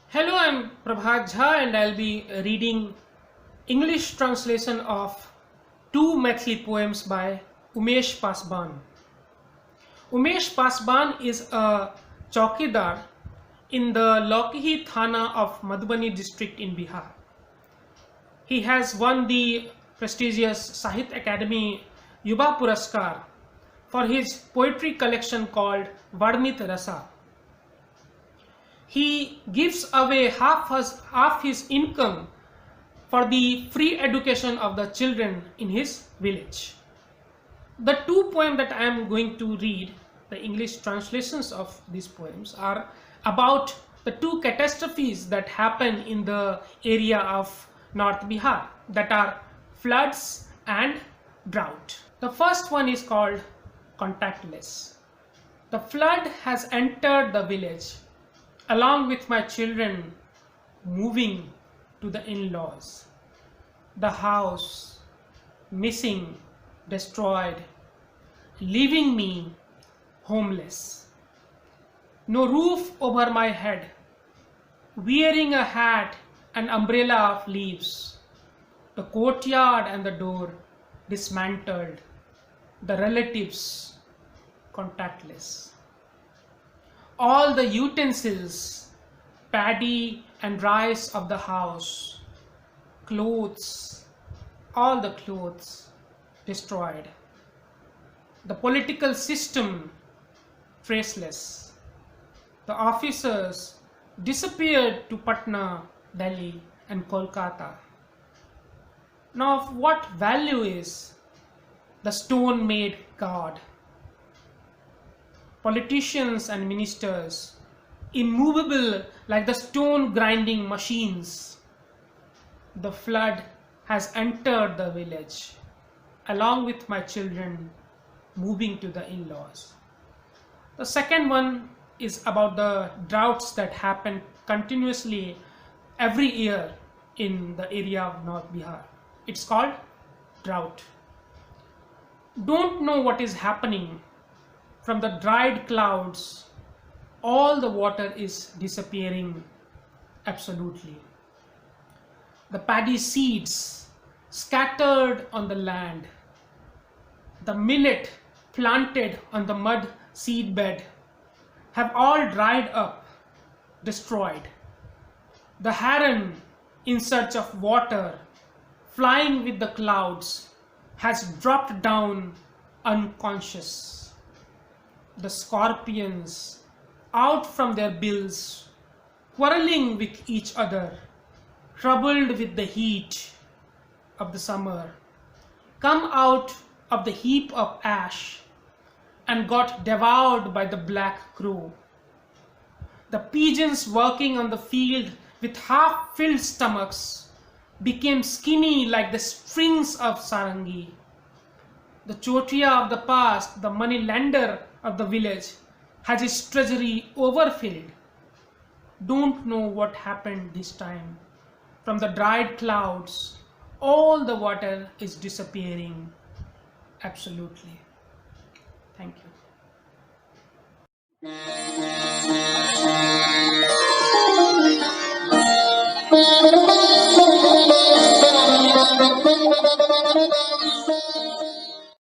Hello, I'm Prabhat Jha and I'll be reading English translation of two Maithili poems by Umesh Pasban. Umesh Pasban is a chowkidar in the Laukihi Thana of Madhubani district in Bihar. He has won the prestigious Sahitya Academy Yuba Puraskar for his poetry collection called Varnit Rasa. He gives away half his income for the free education of the children in his village. The two poems that I am going to read, the English translations of these poems, are about the two catastrophes that happen in the area of North Bihar, that are floods and drought. The first one is called Contactless. The flood has entered the village along with my children moving to the in-laws. The house missing, destroyed, leaving me homeless. No roof over my head, wearing a hat and umbrella of leaves. The courtyard and the door dismantled. The relatives contactless. All the utensils, paddy and rice of the house, clothes, all the clothes destroyed. The political system traceless. The officers disappeared to Patna, Delhi and Kolkata. Now of what value is the stone-made God? Politicians and ministers, immovable like the stone grinding machines. The flood has entered the village along with my children moving to the in-laws. The second one is about the droughts that happen continuously every year in the area of North Bihar. It's called drought. Don't know what is happening. From the dried clouds, all the water is disappearing absolutely. The paddy seeds scattered on the land, the millet planted on the mud seed bed have all dried up, destroyed. The heron in search of water, flying with the clouds, has dropped down unconscious. The scorpions, out from their bills, quarreling with each other, troubled with the heat of the summer, come out of the heap of ash and got devoured by the black crow. The pigeons working on the field with half-filled stomachs became skinny like the strings of sarangi. The chotia of the past, the money lender of the village, has his treasury overfilled. Don't know what happened this time. From the dried clouds, all the water is disappearing absolutely. Thank you.